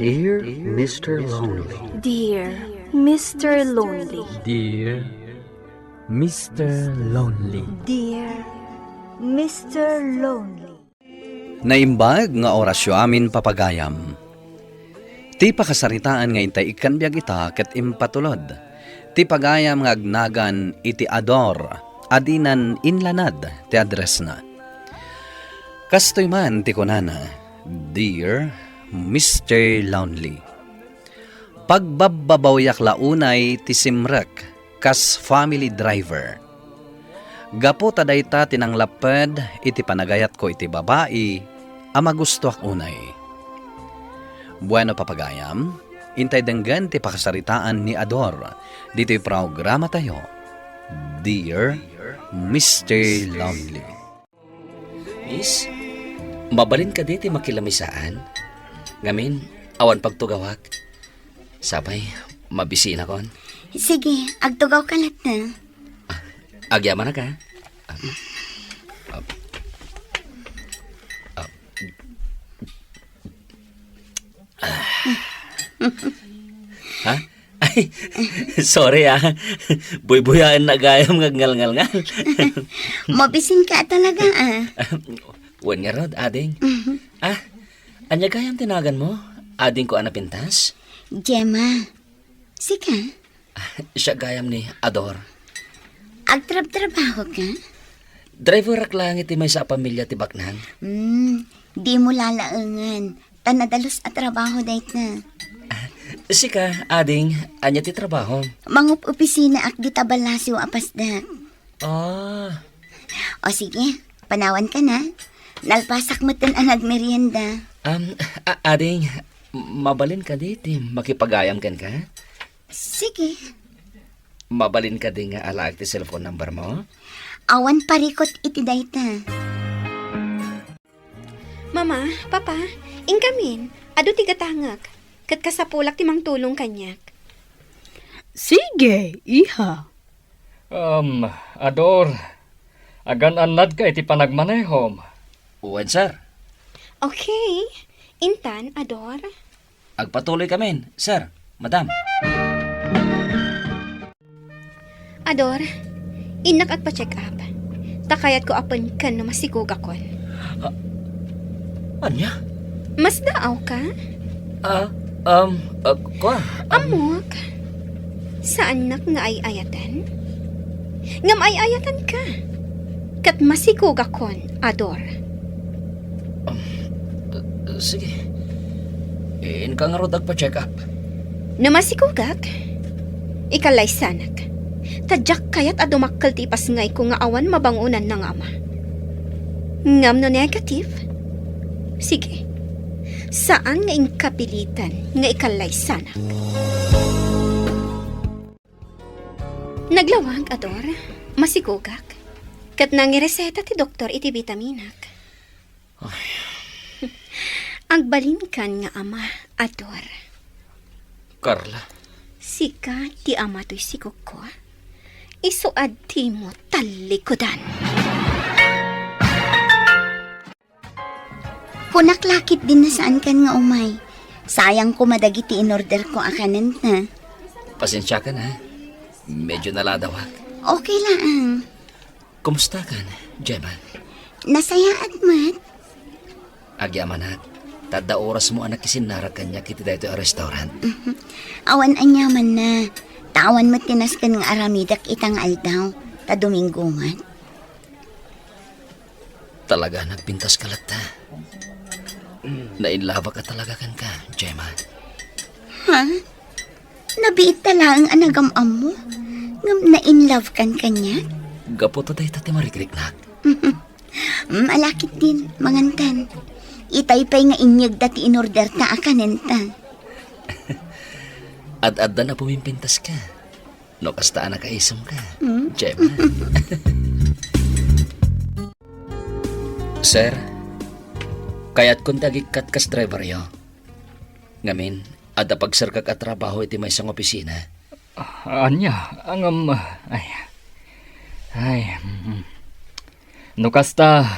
Dear Mr. Lonely. Dear Mr. Lonely. Dear Mr. Lonely. Dear Mr. Lonely. Naimbag nga orasyo amin papagayam. Ti pakasaritaan nga intay ikanbiag ita ket impatulod. Ti pagayam nga agnagan iti ador, adinan inlanad ti address na. Kastoy man ti kunana, Dear Mr. Lonely. Pagbababawiak launay ti simrek kas family driver. Gapo tadayta tinanglaped iti panagayat ko iti babae ama gusto ak unay. Bueno papagayam, intay denggan ti pakasaritaan ni Ador dito'y programa tayo. Dear Mr. Lonely. Miss, mabalin ka diti makilamisaan. Ngamin, awan pagtugawak. Sabay, mabisina kon. Sige, agtugaw ka lat na. Agyaman na ka. Ha? Ay, sorry Buy-buyaan na gayam ngal-ngal-ngal. Mabisin ka talaga Wan nga rod, ading. Anya gayam tinagan mo? Ading ko anapintas? Gemma, sika, Siya gayam ni Ador. agtrab-trabaho ka? Driver rak lang iti may sa pamilya ti Baknang. Di mo lalaangan. Tanadalos at trabaho dahit na. Sika, ading, anya ti trabaho. Mangup opisina ak di tabalasiw apasdak. O sige, panawan ka na. Nalpasak mo tan ang nagmerienda. Ading, mabalin ka diti, makipagayam kan ka? Sige, Mabalin ka din nga alaag ti cellphone number mo? awan parikot iti dayta. Mama, Papa, ingkamin. Ado ti gatangak. Kat kasapulak ti mang tulong kanyak. Sige, iha. Ador, agan-anad ka iti panagmanehom. Uwan, sir. Okay. Intan, Ador. Agpatuloy kami, sir, madam. Ador, inak agpa-check up. Takayat ko apan kan na masikog akon. Anya? Mas daaw ka? Kwa? Amok. Saan nak nga ay-ayatan? Ngam ay-ayatan ka. Kat masikog akon, Ador. Sige. In ka nga rod agpa-check up. Na masikugak? Ikalay sanak. Tadyak kayat adumakkel ti pasngay ko nga awan mabangunan ng ama. Ngam no negative? Sige. Saan nga ingkapilitan nga ikalay sanak? Naglawag, Ador. Masikugak. Kat nangireseta ti doktor iti vitaminak. Agbalin kan nga ama, Ador. Carla. Sika ti ama to'y sikok ko. Isuad ti mo talikodan. Punaklakit din na saan kan nga umay. Sayang ko madagiti in-order ko akanan na. Pasensya ka na. Medyo naladawak. Okay lang. Kumusta ka na, Gemma? Nasayaan mat. Agyamanat. Tada oras mo anak isinarag kanya kiti dito a restaurant. Awan anyaman na. Tawan mo tinaskan nga aramidak itang aldaw. Ta Domingo man. Talaga nagpintas ka lata. Nainlava ka talaga kan ka, Gemma. Ha? Nabiit talang anagam-am mo? Ngam na-inlove kan kanya? Gaputo day tati marikliknak. Malakit din, mangantan. Itay-pay nga inyag dati in-order ta akanenta. Ad-adda na pumimpintas ka. No kasta na kaisom ka, Gemma. Sir, kayat kung tagikat kas driver yo. Ngamin, ada pagsarkag at trabaho iti may isang opisina. Anya, no kasta,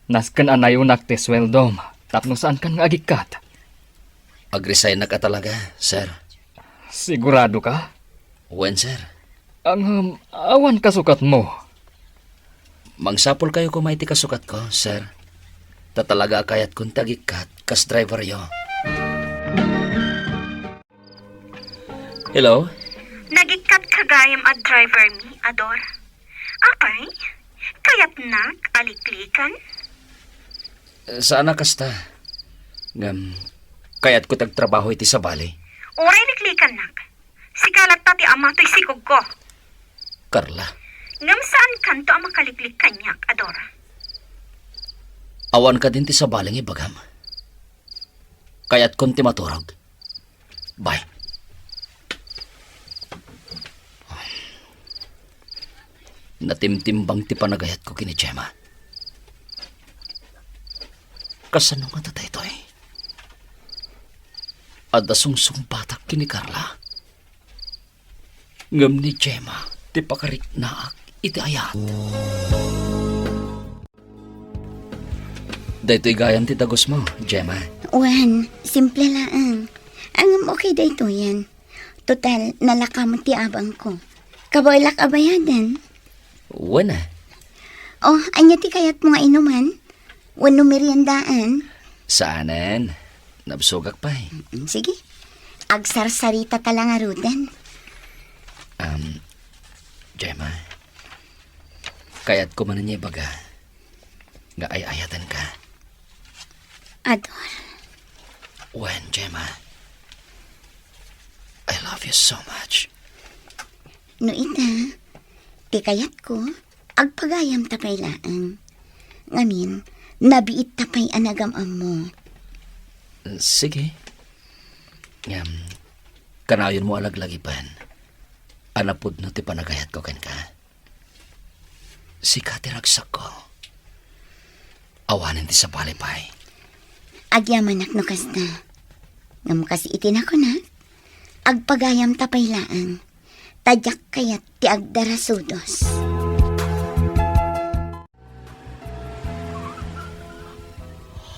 nasken anayunak ti sweldom, tapno saan kan nga agikat. Mag-resign na ka talaga, sir. Sigurado ka? When, sir? Ang awan kasukat mo. Mangsapol kayo kung may kasukat ko, sir. Tatalaga kayat kung tagikat kas driver yo. Hello? Nagikat kagayam at driver mi, Ador. Apay, kayat nak aliklikan? Sana kasta. Kayat ko tagtrabaho iti sa bali. Oray liklikan nak. Sikalat pati ama to'y sikog ko. Carla, Ngam saan kanto ang makaliklik kanyak, Ador? awan ka din ti sa baling ibagam. Kayat kon ti maturog. Bye. Natimtimbang ti panagayat ko kini Gemma. Kasano nga tatay to eh? Ada sungsung batak kini Carla. Ngam ni Gemma, ti pakarik naak iti ayat. Daytoy gayam ti tagos mo, Gemma. Wan, simple lang. Ang okay dito yan. Total, nalakamot ti abang ko. Kaboylak abayadan. Wala. Oh, anya ti kayat mo nga inuman? Wano meriendaan? Saanan? Nabsugak pa eh. Sige. Agsarsarita talang arudan. Gemma, kayat ko man niya baga. Nga ay-ayatan ka. Ador, When, Gemma? I love you so much. no ita, ti kayat ko, agpagayam tapay laang. Ngamin, nabiit tapay anagam mo. Sige. Kanayon mo alaglagipan. Anapod no ti panagayat ko ken ka. Si katiragsak ko. Awanin ti sa palipay. Agyamanak no kasta. Ngam kasi itin ako na, agpagayam tapay laang. Tadyak kayat ti agdarasudos.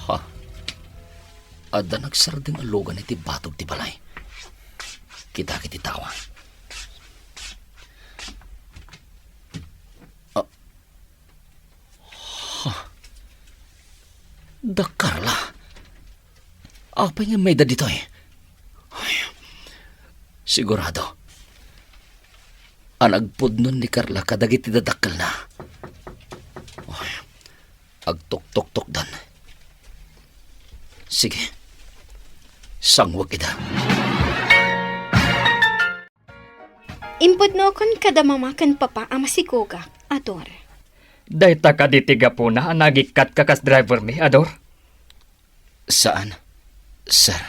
Ha? Ada nagsarding alugan iti batog ti balay. Kita kiti tawa. Da Carla. Apa nga may da dito eh? Ay, sigurado. Anagpod nun ni Carla kadagiti dadakkel na. Ay, agtok-tok-tok dan. Sige. Sangwag ita. Impod no kon kadamamakan papa ang masikogak, Ador. Dayta ka ditiga po na nagikat ka kas driver mi, Ador. Saan? Sir?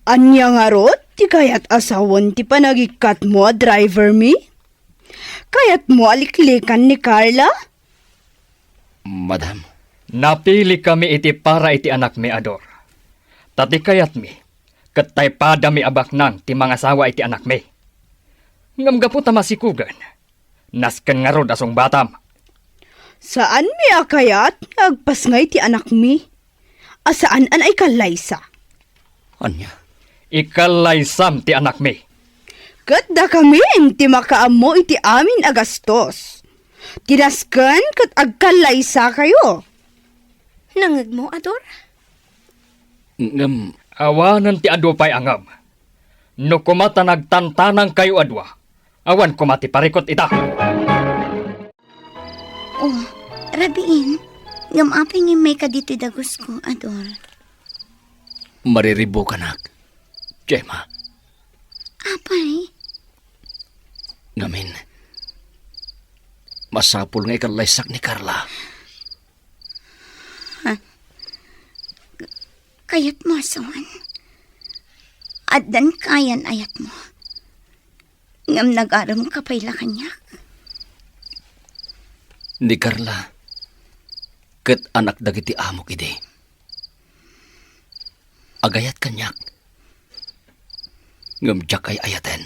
Anya nga rot, ti kayat asawan ti panagikat mo, driver mi? Kayat mo aliklikan ni Carla? Madam? Napili kami iti para iti anak mi, Ador. Tati kayat mi, katay pada mi abaknan ti mga sawa iti anak mi. Ngam gapu ta masikugan. Nasken nga rod asong batam. Saan mi akayat? Agpas ngay ti anak mi. Asaan an ay kalaysa? Anya? Ikalaysam ti anak mi. Kat da kami ti makaamo iti amin agastos. Tinaskan kat agkalaysa kayo. Nangag mo, Ador? Ngam, Awanan ti adu pay angam. No kumata nagtantanang kayo adwa. Awan kumati parikot ita. Oh, rabiin. Ngam aping yung may kaditi dagos ko, Ador. mariribo ka nak. Gemma, Apay, ngamin. Masapul nga ikalaysak ni Carla. kayat mo asawan. Addan kayan ayat mo. Ngam nag-aram ka payla kanyak. Ni Carla, ket anak dagiti amok ide. Agayat kanyak. Ngamjak ay ayaten.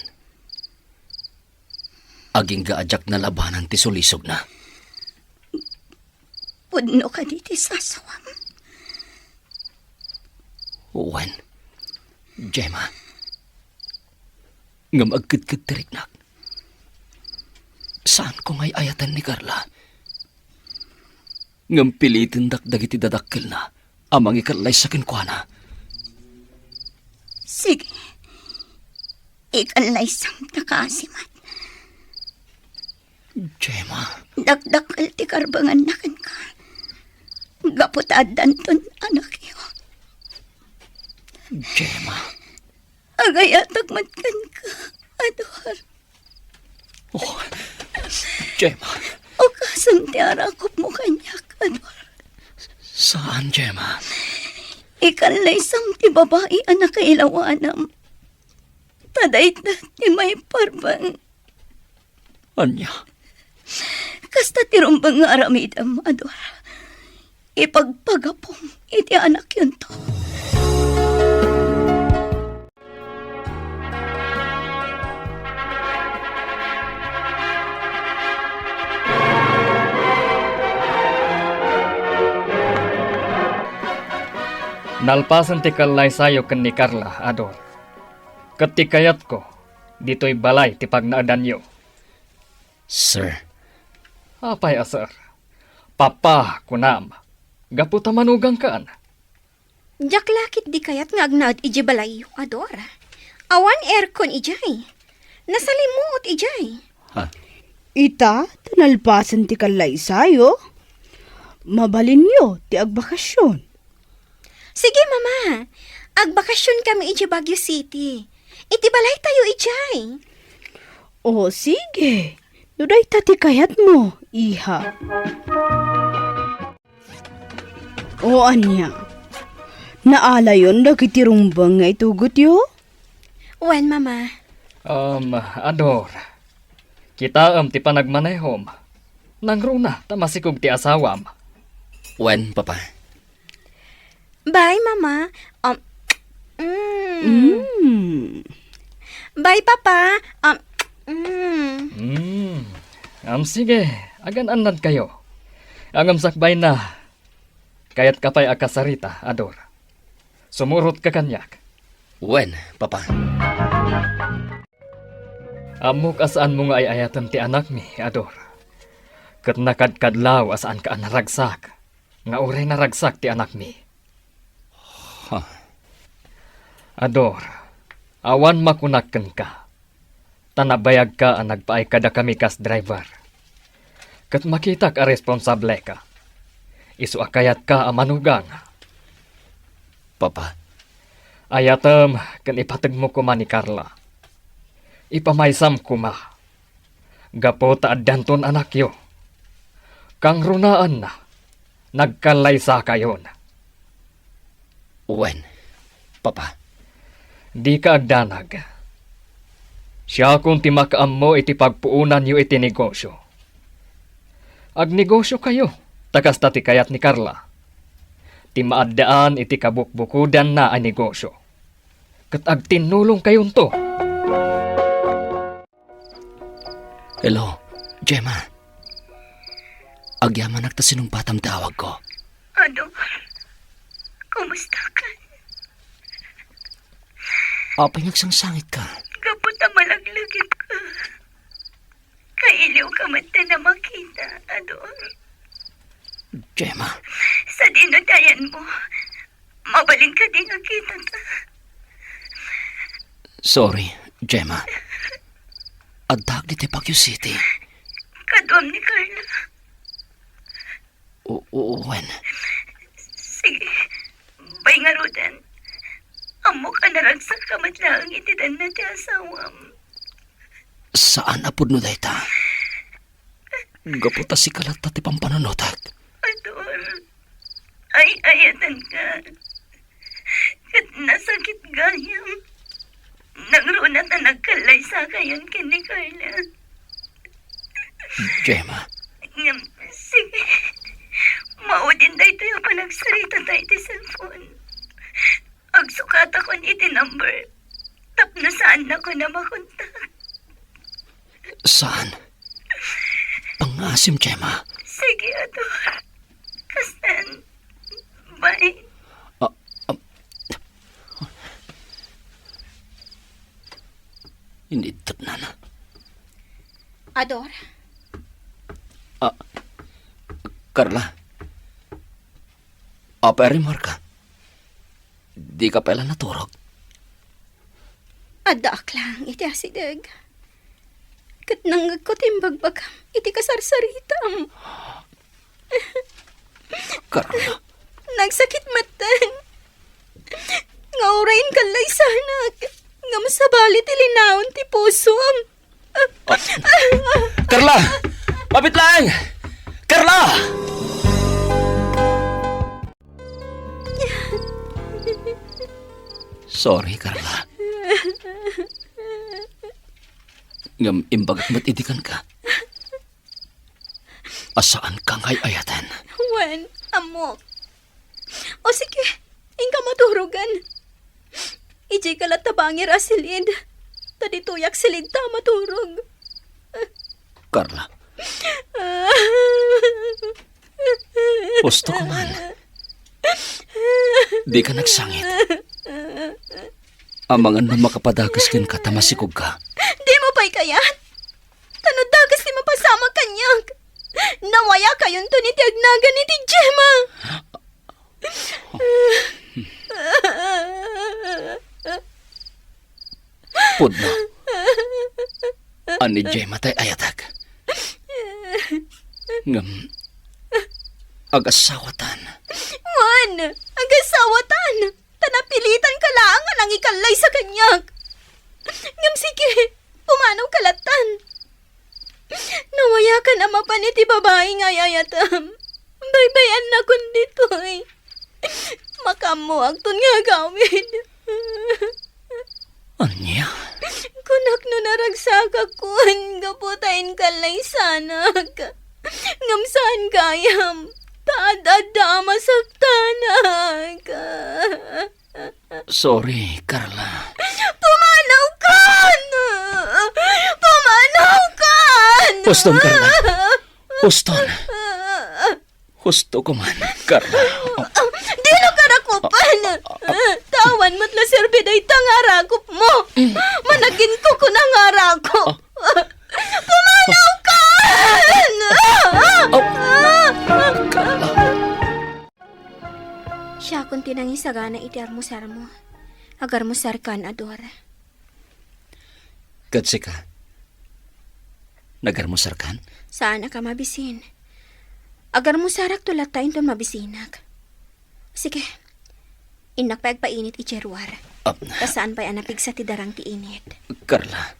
Aging gaajak na labanan ti sulisog na. Pudno ka diti sasawam. Uwan, Gemma. Ngam agkid-kid tiriknak. Saan ko ngay ayatan ni Carla? Ngam pilitin dagiti dadakkel na amang ikalay sa kinkwana. Sige. Ikalay sang nakasimat. Gemma. Dakdakal ti karbangan na kan ka. Gaputad danton anak iyo. Gemma. Agayatag matkan ka, Ador. Oh, Gemma. O kasang ti arakop mo kanyak, Ador. Saan, Gemma? Ikalay sang ti babae anak kailawanam. Tadayt na ti may parbang. Anya? Kasta ti rumbang nga aramidam, Ador. Ipagpagapong iti anak yun to. Nalpasan ti kalay sayo ken ni Carla, Ador. Ket ti kayat ko, dito'y balay ti pagnaadanyo. Sir, Apay asar. Papa, kunam. Gaputa manugang kaan. Jak lakit di kayat nga agnaad iji balayo, Ador. Awan aircon ijay. Nasalimuot ijay. Ita, tanalpasan ti kalay sayo. Mabalin yo ti agbakasyon. Sige, Mama. Agbakasyon kami iji Baguio City. Iti balay tayo ijay. O sige, nuday tati kayat mo, iha. O anya, naala yon dagiti rumbang nga itugot yo? Wen, Mama. Ador. Kita ti panagmanayhom. Nangruna tamasikog ti asawam. when, Papa? Bye, Mama. Bye, Papa. Sige, agan anad kayo. Angam sakbay na. Kayat kapay akasarita, Ador. Sumurot ka kanyak. When, Papa? Amok asaan mo nga ay ayatan ti anak mi, Ador. Kat nakadkadlaw asaan ka naragsak. Nga uray naragsak ti anak mi. Ador, awan makunakken ka. Tanabayag ka ang nagpaay kada kami kas driver. Kat makita ka responsable ka. Isu akayat ka amanugang. Papa, Ayatem ken ipateg mo kuma ni Carla. Ipamaysam kuma. Gapo ta danton anak yo. Kang runaan na. Nagkalaysa kayon. when, Papa? Di ka agdanag. Siya kung timakaam mo iti pagpuunan yo iti negosyo. Agnegosyo kayo, takas tati kayat ni Carla. Timaadaan iti kabukbukudan na ang negosyo. Kat agtinulong kayon to. Hello, Gemma. Agyaman nagtasinumpatam tawag ko. Ador, kumusta ka? Apay nagsangsangit ka. Kaputa malaglagit ka. Kailiw ka man na makita, Ador. Gemma, Sa dinadayan mo, mabalin ka din ang kita ta. sorry, Gemma. Adag di Baguio City. Kaduam ni Carla. When? Sige, bay nga rudan. Amo ka naragsak ka matlaang itidan na ti asawam. Saan apod no dayta? Gaputa si kalata ti pampanonotak. Ador, ay ayatan ka. Kat nasakit gayam. Nangrunat na nagkalay sa kayon kini Carla. Gemma, Sige, maudin da ito yung panagsarita tayo ti cellphone. Agsukat ako ni iti number. Tapno saan na ko na makontak. saan? Pangasim, Gemma. Sige, Ador. Kasan. Bye. Ador, Carla. Apa rimar ka? Di ka pala naturog. adaak lang iti asideg. Kat nanggag ko timbagbagam iti kasarsaritam. Carla. Nagsakit matan. Ngaurain kalay sanak. Ngam sabali ti linaon ti pusom. Carla! Mapit lang! Carla! Sorry, Carla. Ngam imbagat matidikan ka. Asaan ka ngay ayatan? Wen, amok. O sige, ingka maturugan. Ijay kalat tabangir asilid. Tadi tuyak silid ta maturog. Carla, gusto ko man. Di ka nagsangit. Amangan na makapadagas kin ka, tamasikog ka. Di mo pa'y kayat? Tanudagas di mapasama kanyak. Nawaya kayon to ni Tiagnaga ni ti Gemma. Pudno. Ani Gemma tay ayatag. Ngam, agasawatan. Wan, agasawatan. Tanapilitan ka lang ang ikalay sa kanyak. Ngam sige, pumanaw kalatan. Nawaya ka na mapanit ti babae nga yayatam. Baybayan na kun dito'y. Makamuag ton nga gawin. Anya? Kunak no naragsaga kun, gaputayin kalay sanak. Ngam saan kayam, taadada masaktanak. Sorry, Carla. Pumanaw kan! Pumanaw kan! Huston, Carla. Huston. Husto ko man, Carla. Di na karakupan! Tawan mo't la serbiday tangarakop mo! Managin ko nangarakop! Pumanaw kan! Siya kung tinangisagana iti armusar mo. Agarmusar kan, Ador. Katsi ka. Nagarmusar kan? Saan ka mabisin? Agarmusarak tulatain ton mabisinak. Sige. Inak pagpainit icherwar. Kasaan pa'y anapig sa tidarang ti init. Carla.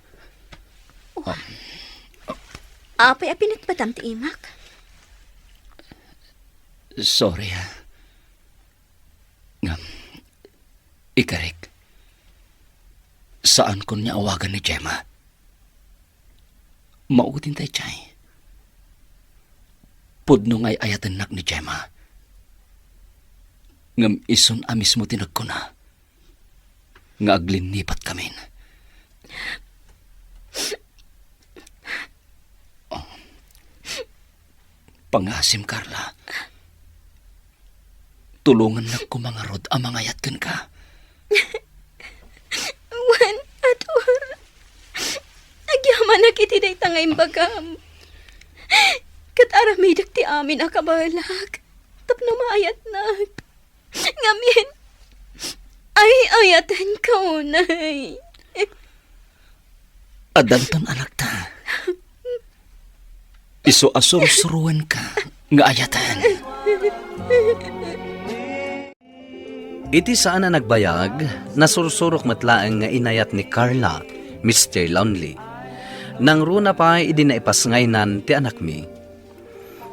Apay apinit batam ti imak? Sorry, ha. Ngam, ikarik. Saan ko niya awagan ni Gemma? Maugutin tayo, Chay. Pudno nga'y ayatan nak ni Gemma. Ngam ison amis mo tinag ko na. Nga aglinipat kamin. Oh. Pangasim, Carla. Tulungan na ko mga rod ang mga yatkan ka. Wan, Ador. Agyaman na kiti day tangay bagam. Kat aramidak ti amin akabalag. Tapno maayat na. Ngamin, ay ayatan ka unay. Adanton anak ta. Iso asur-suruan ka nga ayatan. Iti saan na nagbayag, nasursurok matlaang nga inayat ni Carla, Mr. Lonely. Nang runa pa idi naipasngaynan ti anak mi.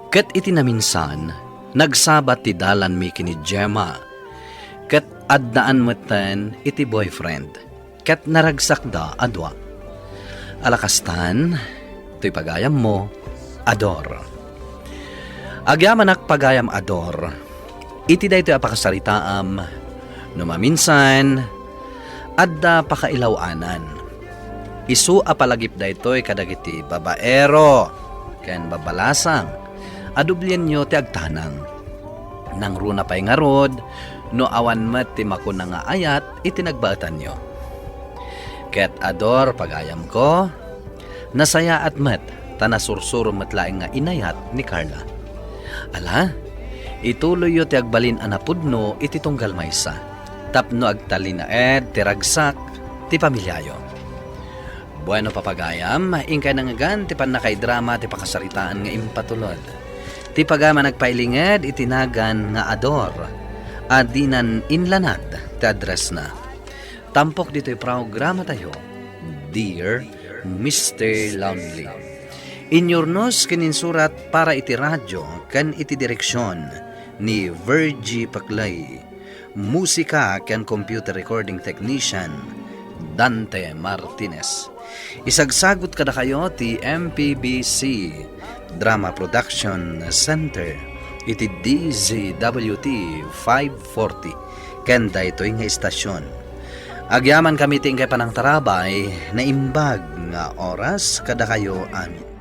Ket iti naminsan, nagsabat ti dalan mi kini Gemma. Ket addaan meten iti boyfriend. Ket naragsak da adwa. Alakastan, to'y pagayam mo, Ador. Agyaman ak pagayam Ador. Iti da ito apakasaritaam, numaminsan, adda pakailawanan. Isu apalagip da ito'y kadagiti babaero, ken babalasang, adublyan nyo ti agtanang. Nang runa pa'y ngarod, no awan met ti makuna nga ayat, itinagbaatan nyo. Ket Ador pagayam ko, nasaya at met, tanasursuro matlaing nga inayat ni Carla. Ala, ituloy yo ti agbalin anapudno iti tunggal maysa. Tapno agtalin na tiragsak ti pamilyayo. Bueno papagayam, ingkay nangagan ti panakay-drama ti pakasaritaan nga impatulod. Ti pagama nagpailinged itinagan nga ador. Adinan inlanad ti address na. Tampok dito'y programa tayo, Dear Mr. Lonely. Inyornos kininsurat para iti radyo kan iti direksyon ni Virgie Paclay. Musika kan computer recording technician Dante Martinez. Isagsagot kada kayo ti MPBC Drama Production Center iti DZWT 540 kenda ito'y nga istasyon. Agyaman kami tingkay panang tarabay na imbag nga oras kada kayo amin.